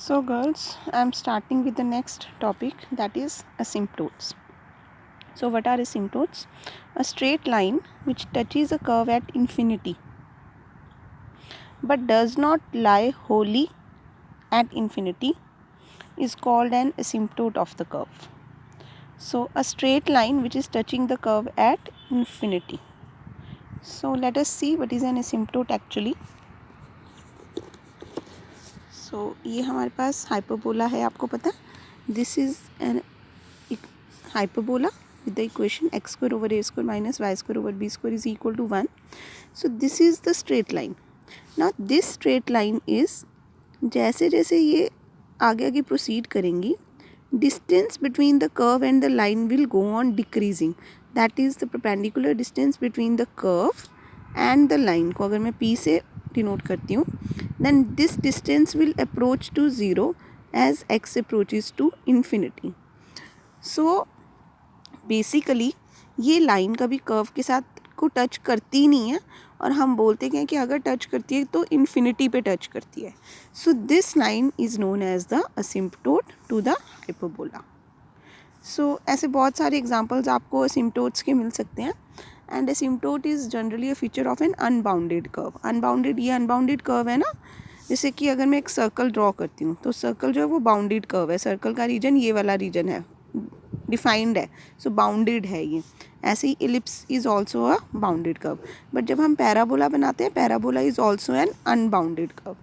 So girls, I am starting with the next topic, that is asymptotes. So what are asymptotes? A straight line which touches a curve at infinity but does not lie wholly at infinity is called an asymptote of the curve. So a straight line which is touching the curve at infinity. So let us see what is an asymptote actually. So ये हमारे पास hyperbola है, आपको पता है. This is an hyperbola with the equation x square over a square minus y square over b square is equal to 1. So this is the straight line. Now this straight line is, जैसे जैसे ये आगे आगे proceed करेंगी, distance between the curve and the line will go on decreasing. That is the perpendicular distance between the curve and the line को अगर मैं p से denote करती हूँ, then this distance will approach to 0 as x approaches to infinity. So basically ये line कभी curve के साथ को टच करती नहीं है और हम बोलते हैं कि अगर टच करती है तो इन्फिनिटी पे टच करती है. So this line is known as the asymptote to the hyperbola. So ऐसे बहुत सारे एग्जांपल्स आपको असिम्पटोट्स के मिल सकते हैं. And asymptote is generally a feature of an unbounded curve. Unbounded, ये अनबाउंडेड कर्व है ना. जैसे कि अगर मैं एक सर्कल ड्रॉ करती हूँ तो सर्कल जो है वो बाउंडेड कर्व है. सर्कल का रीजन ये वाला रीजन है, डिफाइंड है, सो बाउंडेड है ये. ऐसे ही ellipse is also a bounded curve. But जब हम पैराबोला बनाते हैं, parabola is also an unbounded curve.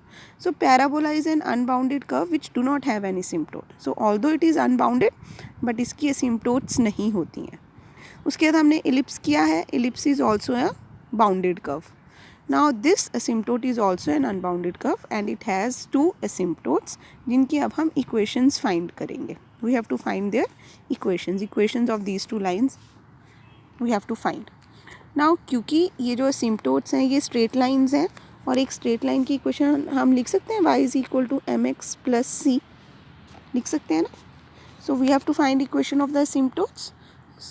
So parabola is an unbounded curve which do not have any asymptote. So although it is unbounded but इसकी asymptotes नहीं होती हैं. उसके बाद हमने इलिप्स किया है. Ellipse is also a bounded curve. Now this asymptote is also an unbounded curve and it has two asymptotes जिनकी अब हम equations find करेंगे. We have to find their equations of these two lines we have to find. Now क्योंकि ये जो asymptotes हैं ये straight lines हैं और एक straight line की equation हम लिख सकते हैं y is equal to mx plus c, लिख सकते हैं ना. So we have to find equation of the asymptotes.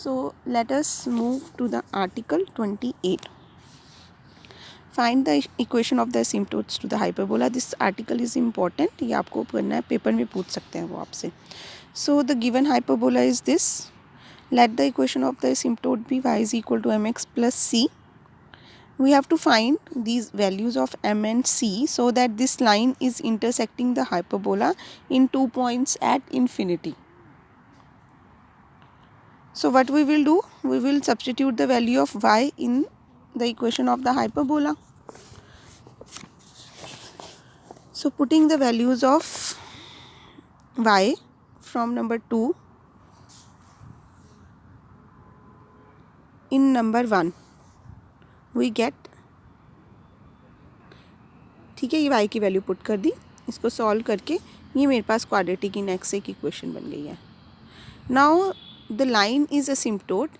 So let us move to the article 28. Find the equation of the asymptotes to the hyperbola. This article is important. ये आपको करना है, paper में पूछ सकते हैं वो आपसे. So the given hyperbola is this. Let the equation of the asymptote be y is equal to mx plus c. We have to find these values of m and c so that this line is intersecting the hyperbola in 2 points at infinity. So what we will do? We will substitute the value of y in the equation of the hyperbola. So putting the values of y from number 2 in number 1 we get, ठीक है, ये y की value put कर दी. इसको solve करके ये मेरे पास क्वाड्रेटिक इन x एक इक्वेशन बन गई है. Now the line is asymptote.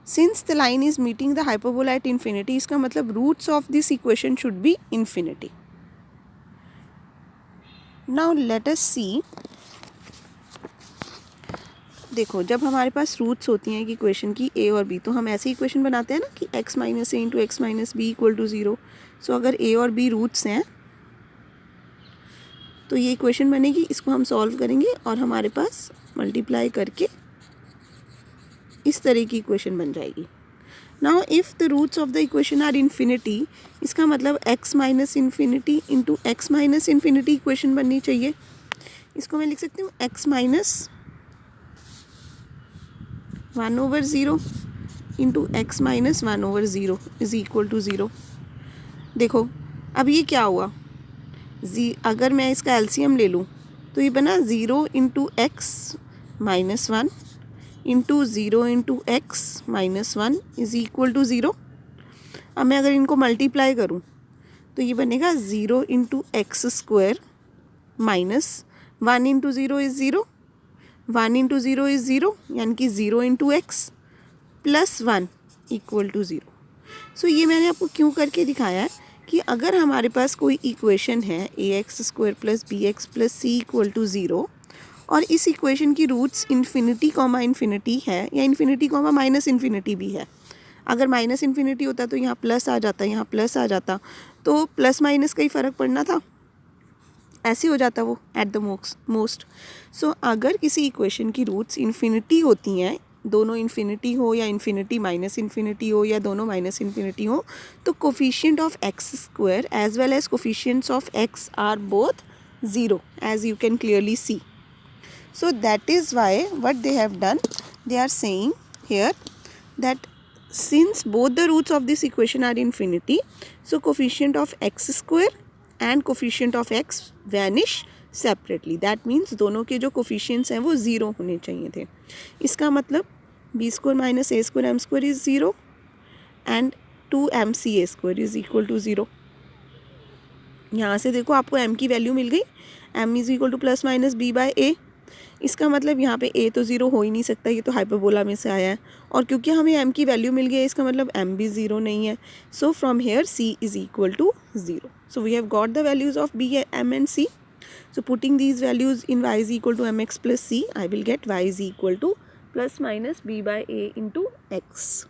Since the line is meeting the hyperbola at infinity, इसका मतलब roots of this equation should be infinity. Now let us see. देखो, जब हमारे पास रूट्स होती हैं कि इक्वेशन की a और b, तो हम ऐसे इक्वेशन बनाते हैं ना कि x minus A into X minus B equal to 0. So अगर a और b रूट्स हैं तो ये इक्वेशन बनेगी. इसको हम सॉल्व करेंगे और हमारे पास मल्टीप्लाई करके इस तरह की इक्वेशन बन जाएगी. Now if the roots of the equation are infinity, इसका मतलब x minus infinity into X minus infinity equation बननी चाहिए. इसको मैं लिख सकती हूँ x minus 1/0 into X minus 1/0 is equal to 0. देखो अब ये क्या हुआ, अगर मैं इसका एलसीएम ले लूँ तो ये बना 0 into X minus 1 into 0 into X minus 1 is equal to 0. अब मैं अगर इनको मल्टीप्लाई करूँ तो ये बनेगा 0 into X square minus 1 into 0 is 0, 1 into 0 is 0, यानी कि 0 into X plus 1 equal to 0. So ये मैंने आपको क्यों करके दिखाया है कि अगर हमारे पास कोई इक्वेशन है A X square plus B X plus C equal to 0 और इस इक्वेशन की रूट्स इन्फिनिटी कॉमा इन्फिनिटी है या इन्फिनिटी कॉमा माइनस इन्फिनिटी भी है. अगर माइनस इन्फिनिटी होता तो यहाँ प्लस आ जाता, यहाँ प्लस आ जाता, तो प्लस माइनस का ही फ़र्क पड़ना था. ऐसे हो जाता वो एट द मोस्ट। सो अगर किसी इक्वेशन की रूट्स इन्फिनिटी होती हैं, दोनों इन्फिनिटी हो या इन्फिनिटी माइनस इन्फिनिटी हो या दोनों माइनस इन्फिनिटी हो, तो coefficient of X square as well as coefficients of X are both zero, as you can clearly see. So that is why what they have done, they are saying here that since both the roots of this equation are infinity, so coefficient of x square and coefficient of x vanish separately. That means दोनों के जो coefficients हैं वो zero होने चाहिए थे. इसका मतलब b square minus a square m square is zero and 2mc a square is equal to zero. यहाँ से देखो आपको m की वैल्यू मिल गई, m is equal to plus minus b by a. इसका मतलब यहाँ पे a तो ज़ीरो हो ही नहीं सकता, ये तो हाइपरबोला में से आया है, और क्योंकि हमें m की वैल्यू मिल गई है इसका मतलब m भी ज़ीरो नहीं है. So from here c is equal to zero. So we have got the values of b, m and c. So putting these values in y is equal to mx plus c, I will get y is equal to plus minus b by a into x,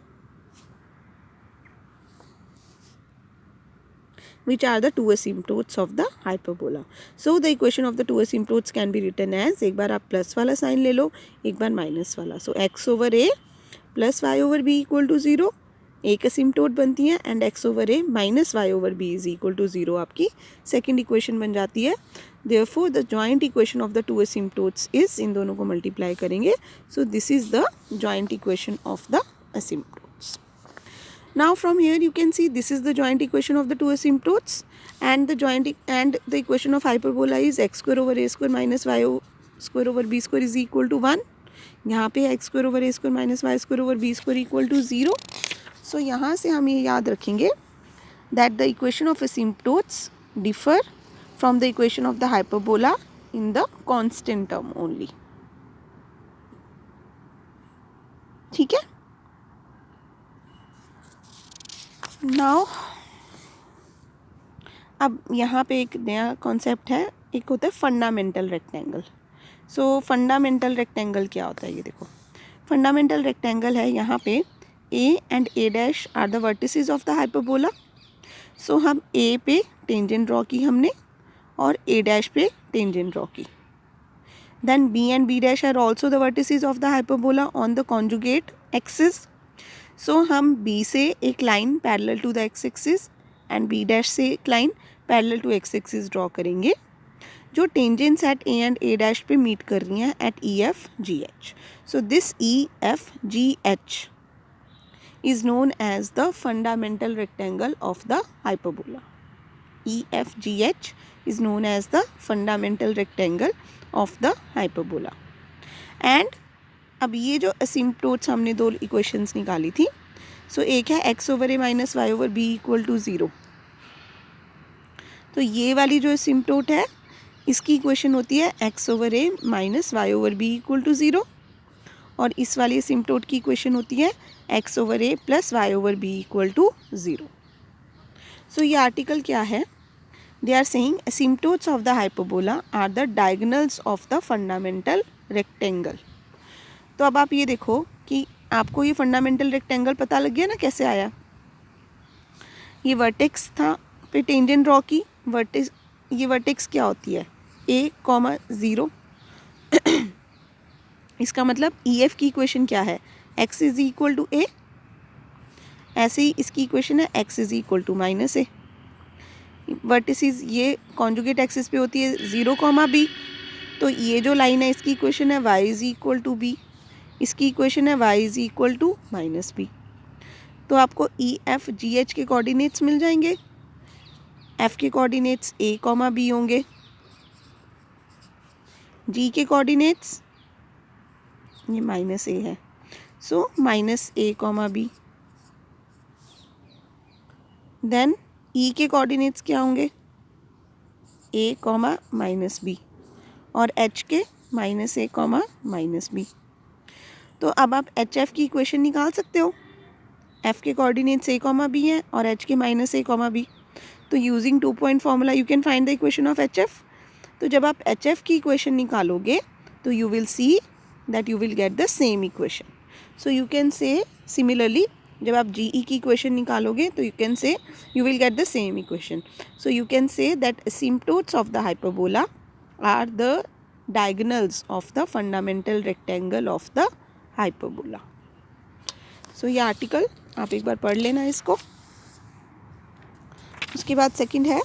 which are the two asymptotes of the hyperbola. So the equation of the two asymptotes can be written as, एक बार आप plus वाला sign ले लो, एक बार minus वाला. So x over a plus Y over B equal to zero एक asymptote बनती है, and x over a minus Y over B is equal to zero आपकी सेकेंड इक्वेशन बन जाती है. Therefore the joint equation of the two asymptotes is, इन दोनों को मल्टीप्लाई करेंगे, so this is the joint equation of the asymptotes. Now from here you can see this is the joint equation of the two asymptotes, and the equation of hyperbola is x square over a square minus y square over b square is equal to 1. यहाँ पे x square over a square minus y square over b square equal to 0. So यहाँ से हम ये याद रखेंगे that the equation of asymptotes differ from the equation of the hyperbola in the constant term only. ठीक है. Now अब यहाँ पे एक नया कॉन्सेप्ट है, एक होता है फंडामेंटल रेक्टेंगल. सो फंडामेंटल रेक्टेंगल क्या होता है, ये देखो. फंडामेंटल रेक्टेंगल है यहाँ पे a and a dash are the vertices of the hyperbola. So हम a पे टेंजेंट ड्रॉ की हमने और a डैश पे टेंजेंट ड्रॉ की. Then b and b dash are also the vertices of the hyperbola on the conjugate axis. So हम b से एक line parallel to the X axis and b dash से एक line parallel to X axis draw करेंगे जो tangents eight a and a dash पे meet कर रही हैं at EFGH. So this EFGH is known as the fundamental rectangle of the hyperbola. EFGH is known as the fundamental rectangle of the hyperbola. And अब ये जो असिम्प्टोट्स हमने दो equations निकाली थी, सो एक है x over a minus Y over B equal to zero. तो ये वाली जो असिम्प्टोट है इसकी इक्वेशन होती है x over a minus Y over B equal to zero, और इस वाली असिम्प्टोट की इक्वेशन होती है x over a plus Y over B equal to zero. So ये आर्टिकल क्या है, they are saying asymptotes of the hyperbola are the diagonals of the fundamental rectangle. तो अब आप ये देखो कि आपको ये फंडामेंटल रेक्टेंगल पता लग गया ना कैसे आया. ये वर्टेक्स था पे टेंजेंट ड्रॉ की, ये वर्टेक्स क्या होती है a, 0. इसका मतलब EF की इक्वेशन क्या है, x is equal to a. ऐसे ही इसकी इक्वेशन है x is equal to minus a. Vertices ये कॉन्जुगेट एक्सिस पे होती है 0, b. तो ये जो लाइन है इसकी इक्वेशन है y is equal to b, इसकी इक्वेशन है y is equal to minus b. तो आपको EFGH के कोऑर्डिनेट्स मिल जाएंगे. f के कोऑर्डिनेट्स a, b होंगे. g के कोऑर्डिनेट्स ये माइनस a है, so minus a, b. Then e के कोऑर्डिनेट्स क्या होंगे, a, माइनस b, और h के माइनस a, माइनस b. तो अब आप HF की इक्वेशन निकाल सकते हो. f के कोऑर्डिनेट्स a, b हैं और h के माइनस a, b. तो using 2 point formula you can find the equation of HF. तो जब आप HF की इक्वेशन निकालोगे तो you will see that you will get the same equation. So you can say similarly जब आप GE की इक्वेशन निकालोगे तो you can say you will get the same equation. So you can say that asymptotes of the hyperbola are the diagonals of the fundamental rectangle of the hyperbola. So ये article आप एक बार पढ़ लेना इसको. उसके बाद सेकंड है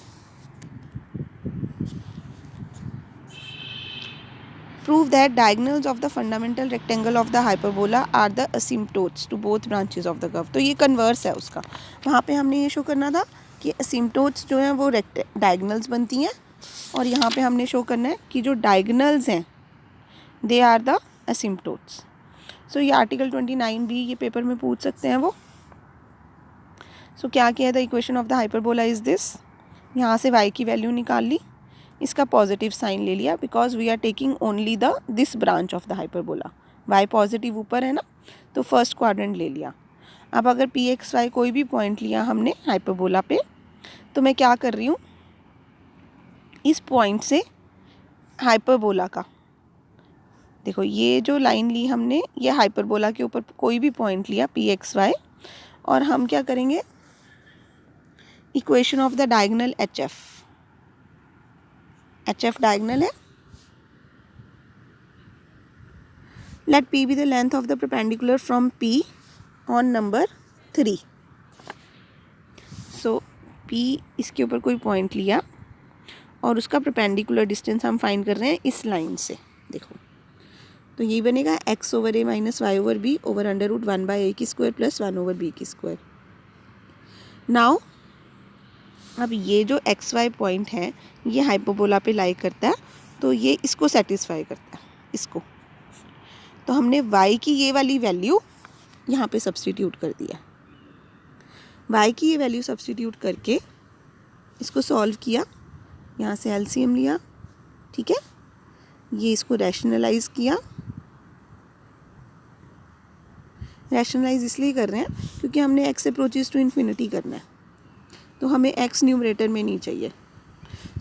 prove that diagonals of the fundamental rectangle of the hyperbola are the asymptotes to both branches of the curve. तो ये कन्वर्स है उसका. वहाँ पे हमने ये शो करना था कि asymptotes जो हैं वो डायगनल्स बनती हैं और यहाँ पे हमने शो करना है कि जो डायगनल्स हैं दे आर द asymptotes. सो ये आर्टिकल 29 भी ये पेपर में पूछ सकते हैं वो. सो क्या किया the equation of the hyperbola is this. यहाँ से y की वैल्यू निकाल ली, इसका पॉजिटिव साइन ले लिया because we are taking only the this branch of the hyperbola. y positive ऊपर है ना तो फर्स्ट क्वाड्रेंट ले लिया. अब अगर pxy कोई भी पॉइंट लिया हमने हाइपरबोला पे तो मैं क्या कर रही हूँ, इस पॉइंट से हाइपरबोला का देखो ये जो लाइन ली हमने ये हाइपरबोला के ऊपर कोई भी पॉइंट लिया pxy और हम क्या करेंगे equation of the diagonal HF diagonal है. Let P be the length of the perpendicular from P on number 3. So P इसके ऊपर कोई पॉइंट लिया और उसका परपेंडिकुलर डिस्टेंस हम फाइंड कर रहे हैं इस लाइन से. देखो तो यही बनेगा x/a minus y/b over under root 1/a की स्क्वायर प्लस 1/b की स्क्वायर. नाउ अब ये जो XY पॉइंट है ये हाइपरबोला पे लाई करता है तो ये इसको सेटिस्फाई करता है इसको. तो हमने y की ये वाली वैल्यू यहाँ पे सब्स्टिट्यूट कर दिया. y की ये वैल्यू सब्स्टिट्यूट करके इसको सॉल्व किया, यहाँ से LCM लिया. ठीक है, ये इसको रैशनलाइज किया. रैशनलाइज इसलिए कर रहे हैं क्योंकि हमने x अप्रोचेस टू इन्फिनिटी करना है तो हमें x न्यूमरेटर में नहीं चाहिए.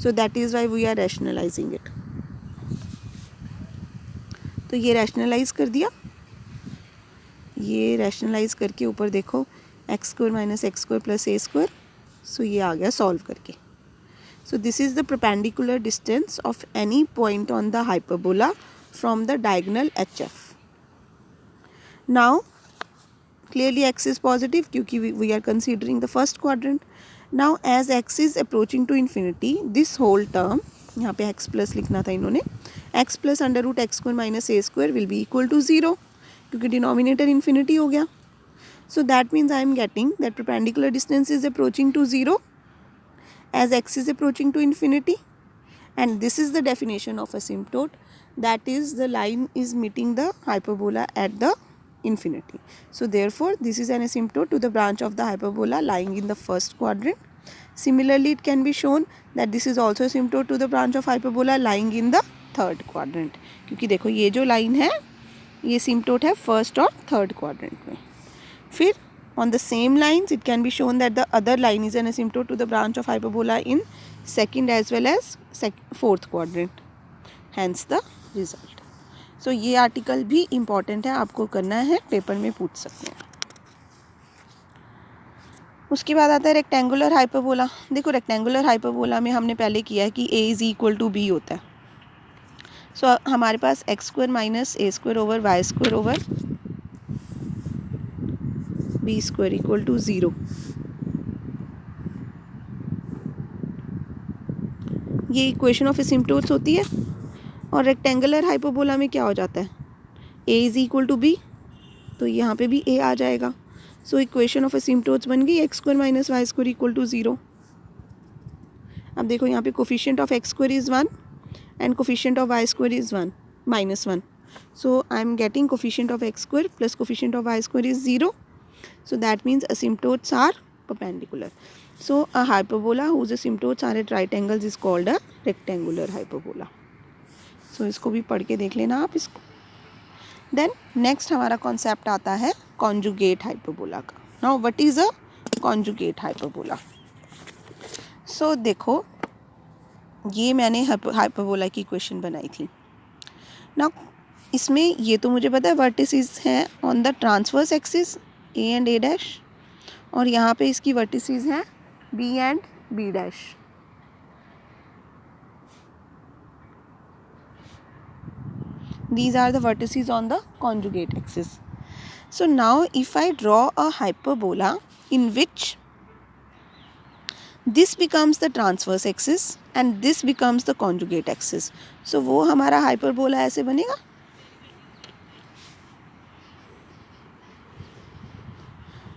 So that is why we are rationalising it. तो ये रैशनलाइज कर दिया, ये रैशनलाइज करके ऊपर देखो x² minus x² plus a². सो ये आ गया सॉल्व करके. So this is the perpendicular distance of any point on the hyperbola from the diagonal HF. Now clearly x is positive क्योंकि we are considering the first quadrant. Now as x is approaching to infinity this whole term यहाँ पे x plus लिखना था इन्होंने, x plus under root x² minus a² will be equal to 0 क्योंकि denominator infinity हो गया. So that means I am getting that perpendicular distance is approaching to 0 as x is approaching to infinity and this is the definition of asymptote, that is the line is meeting the hyperbola at the infinity. So therefore this is an asymptote to the branch of the hyperbola lying in the first quadrant. Similarly it can be shown that this is also asymptote to the branch of hyperbola lying in the third quadrant. क्योंकि देखो ये जो line है ये asymptote है first और third quadrant में. फिर on the same lines it can be shown that the other line is an asymptote to the branch of hyperbola in second as well as fourth quadrant. Hence the result. So ये article भी important है, आपको करना है, paper में पूछ सकते हैं. उसके बाद आता है रेक्टेंगुलर हाइपरबोला. देखो रेक्टेंगुलर हाइपरबोला में हमने पहले किया है कि a is equal to b होता है. सो हमारे पास x² minus a² over y² over b² equal to 0. ये इक्वेशन ऑफ एसिम्प्टोट्स होती है. और रेक्टेंगुलर हाइपरबोला में क्या हो जाता है, a is equal to b तो यहाँ पे भी a आ जाएगा. सो इक्वेशन ऑफ एसिम्प्टोट्स बन गई x² minus y² equal to 0. अब देखो यहाँ पे coefficient of x² is 1 and coefficient of y² is 1 minus 1. So I am getting coefficient of x² plus coefficient of y² is 0. So that means asymptotes are perpendicular. So a hyperbola whose asymptotes are at right angles is called a rectangular hyperbola. So इसको भी पढ़ के देख लेना आप इसको. Then next हमारा concept आता है conjugate hyperbola का. Now what is a conjugate hyperbola? So देखो ये मैंने hyperbola की equation बनाई थी. Now इसमें ये तो मुझे पता है vertices हैं on the transverse axis a and a dash और यहाँ पे इसकी वर्टिसेस हैं b and b dash. These are the vertices on the conjugate axis. So now if I draw a hyperbola in which this becomes the transverse axis and this becomes the conjugate axis, so वो हमारा hyperbola ऐसे बनेगा.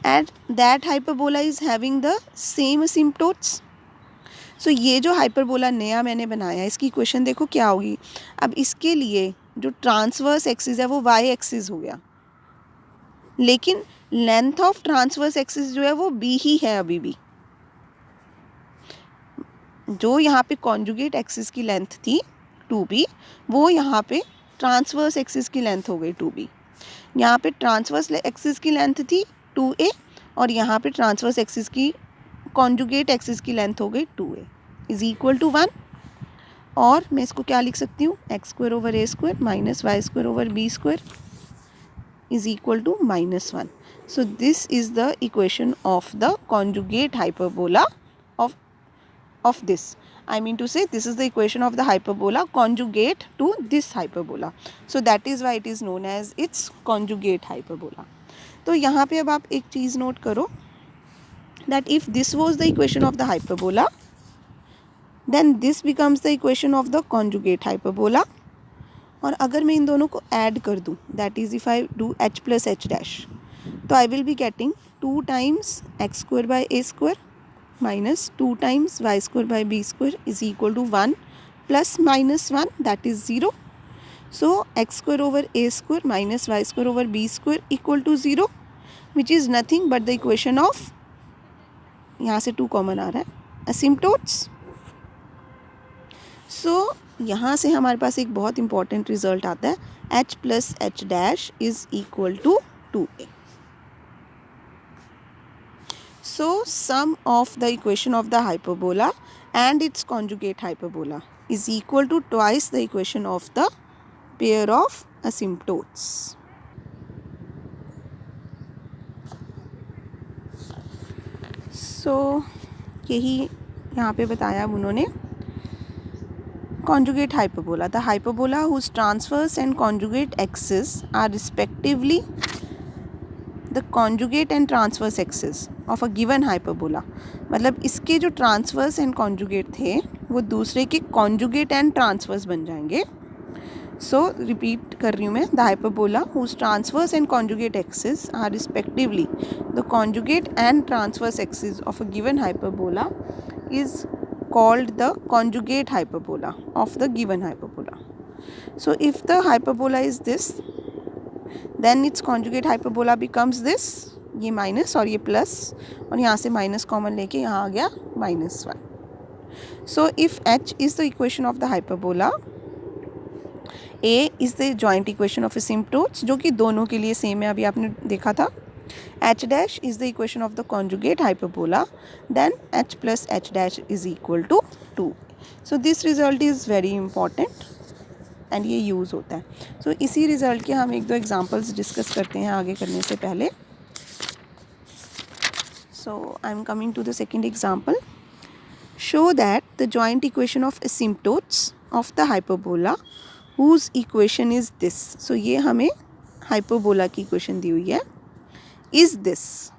And that hyperbola is having the same asymptotes. So ये जो hyperbola नया मैंने बनाया इसकी इक्वेशन देखो क्या होगी. अब इसके लिए जो ट्रांसवर्स एक्सिस है वो y एक्सिस हो गया, लेकिन लेंथ ऑफ ट्रांसवर्स एक्सिस जो है वो b ही है अभी भी. जो यहाँ पे कॉन्जुगेट एक्सिस की लेंथ थी 2b, वो यहाँ पे ट्रांसवर्स एक्सिस की लेंथ हो गई 2b. यहाँ पे ट्रांसवर्स एक्सिस की लेंथ थी 2a और यहाँ पे ट्रांसवर्स एक्सिस की कॉन्जुगेट एक्सिस की लेंथ हो गई 2a इज इक्वल टू 1. और मैं इसको क्या लिख सकती हूँ, X square over A square minus Y square over B square is equal to -1. So this is the equation of the conjugate hyperbola of this. I mean to say this is the equation of the hyperbola conjugate to this hyperbola. So that is why it is known as its conjugate hyperbola. तो यहाँ पे अब आप एक चीज़ note करो that if this was the equation of the hyperbola, then this becomes the equation of the conjugate hyperbola. और अगर मैं इन दोनों को ऐड कर दूँ, that is if I do h plus h dash, तो I will be getting 2 times x square by a square minus 2 times y square by b square is equal to 1 plus -1 that is 0. So x square over a square minus y square over b square equal to 0, which is nothing but the equation of, यहाँ से 2 common आ रहा है, asymptotes. So यहाँ से हमारे पास एक बहुत important result आता है, h plus h dash is equal to 2a. So sum of the equation of the hyperbola and its conjugate hyperbola is equal to twice the equation of the pair of asymptotes. So यही यहाँ पे बताया उन्होंने. Conjugate hyperbola, the hyperbola whose transverse and conjugate axes are respectively the conjugate and transverse axis of a given hyperbola. मतलब इसके जो transverse and conjugate थे वो दूसरे के कॉन्जुगेट एंड ट्रांसवर्स बन जाएंगे. सो रिपीट कर रही हूँ मैं, the hyperbola whose transverse and conjugate axis are respectively the conjugate and transverse axis of a given hyperbola is called the conjugate hyperbola of the given hyperbola. So if the hyperbola is this, then its conjugate hyperbola becomes this, ये minus और ये plus, और यहाँ से minus common लेके यहाँ आ गया -1. So if h is the equation of the hyperbola, a is the joint equation of asymptotes, जो कि दोनों के लिए सेम है, अभी आपने देखा था. h dash is the equation of the conjugate hyperbola, then h plus h dash is equal to 2. So this result is very important and ये यूज़ होता है. So इसी रिज़ल्ट के हम एक दो एग्जांपल्स डिस्कस करते हैं आगे करने से पहले. So I am coming to the second example. Show that the joint equation of asymptotes of the hyperbola whose equation is this. So ये हमें hyperbola की इक्वेशन दी हुई है, is this.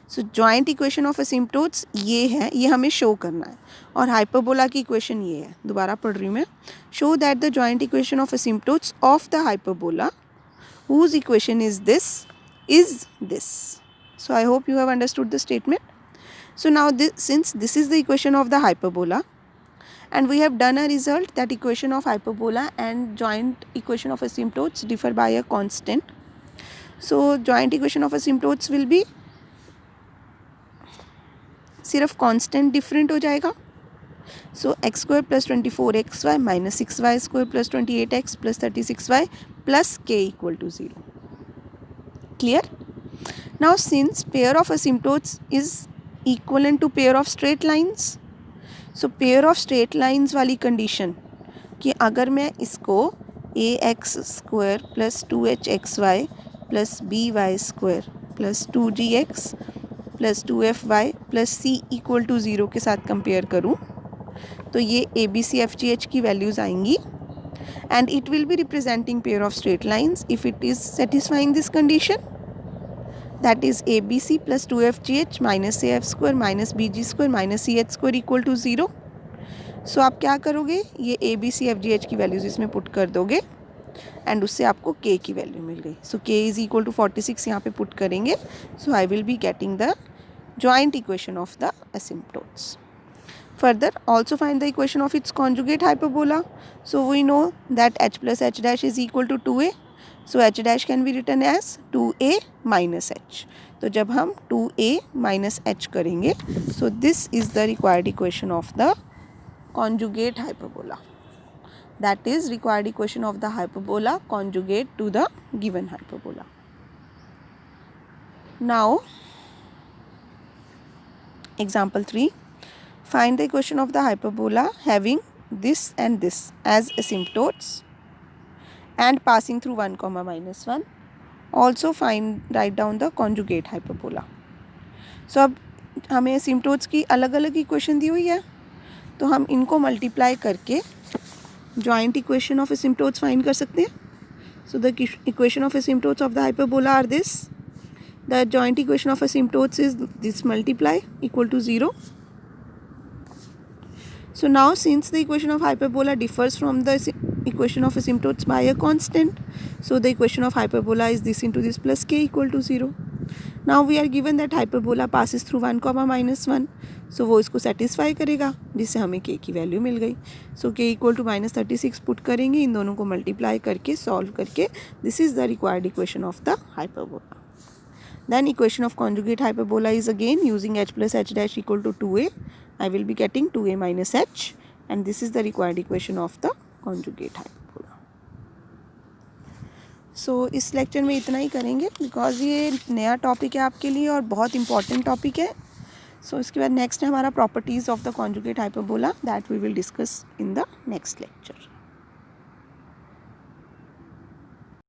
So joint equation of asymptotes ये है, ये हमें show करना है, और हाइपरबोला की इक्वेशन ये है. दोबारा पढ़ रही हूँ मैं. Show that the joint equation of asymptotes of the hyperbola whose equation is this is this. So I hope you have understood the statement. So now since this is the equation of the hyperbola and we have done a result that equation of hyperbola and joint equation of asymptotes differ by a constant. So joint equation of asymptotes will be सिर्फ constant different हो जाएगा. So x square plus 24xy minus 6y square plus 28x plus 36y plus k equal to 0. Clear? Now since pair of asymptotes is equivalent to pair of straight lines, so pair of straight lines वाली condition कि अगर मैं इसको ax square plus 2hxy plus by square plus 2gx plus 2FY plus C equal to 0 के साथ compare करूँ तो ये ABCFGH की वैल्यूज़ आएंगी and it will be representing pair of straight lines if it is satisfying this condition, that is ABC plus 2FGH minus AF square minus BG square minus CH square equal to 0. सो आप क्या करोगे, ये ABCFGH की values इसमें put कर दोगे and उससे आपको K की वैल्यू मिल गई. So K is equal to 46 यहाँ पे पुट करेंगे. So I will be getting the joint equation of the asymptotes. Further, also find the equation of its conjugate hyperbola. So we know that h plus h dash is equal to 2a. So h dash can be written as 2a minus h. तो जब हम 2a minus h करेंगे, so this is the required equation of the conjugate hyperbola. That is required equation of the hyperbola conjugate to the given hyperbola. Now, example 3. Find the equation of the hyperbola having this and this as asymptotes and passing through 1, minus 1. Also write down the conjugate hyperbola. So अब हमें asymptotes की अलग अलग equation दी हुई है, तो हम इनको मल्टीप्लाई करके joint equation of asymptotes find कर सकते हैं. So the equation of asymptotes of the hyperbola are this. The joint equation of asymptotes is this multiply equal to 0. So now since the equation of hyperbola differs from the equation of asymptotes by a constant, so the equation of hyperbola is this into this plus k equal to 0. Now we are given that hyperbola passes through 1, minus 1. So वो इसको satisfy करेगा जिससे हमें k की value मिल गई. So k equal to minus 36 put करेंगे, इन दोनों को मल्टीप्लाई करके सॉल्व करके this is the required equation of the hyperbola. Then equation of conjugate hyperbola is again using h plus h dash equal to 2a. I will be getting 2a minus h and this is the required equation of the conjugate hyperbola. So इस lecture में इतना ही करेंगे because ये नया topic है आपके लिए और बहुत इंपॉर्टेंट टॉपिक है. सो इसके बाद नेक्स्ट है हमारा properties of the conjugate hyperbola, that we will discuss in the next lecture.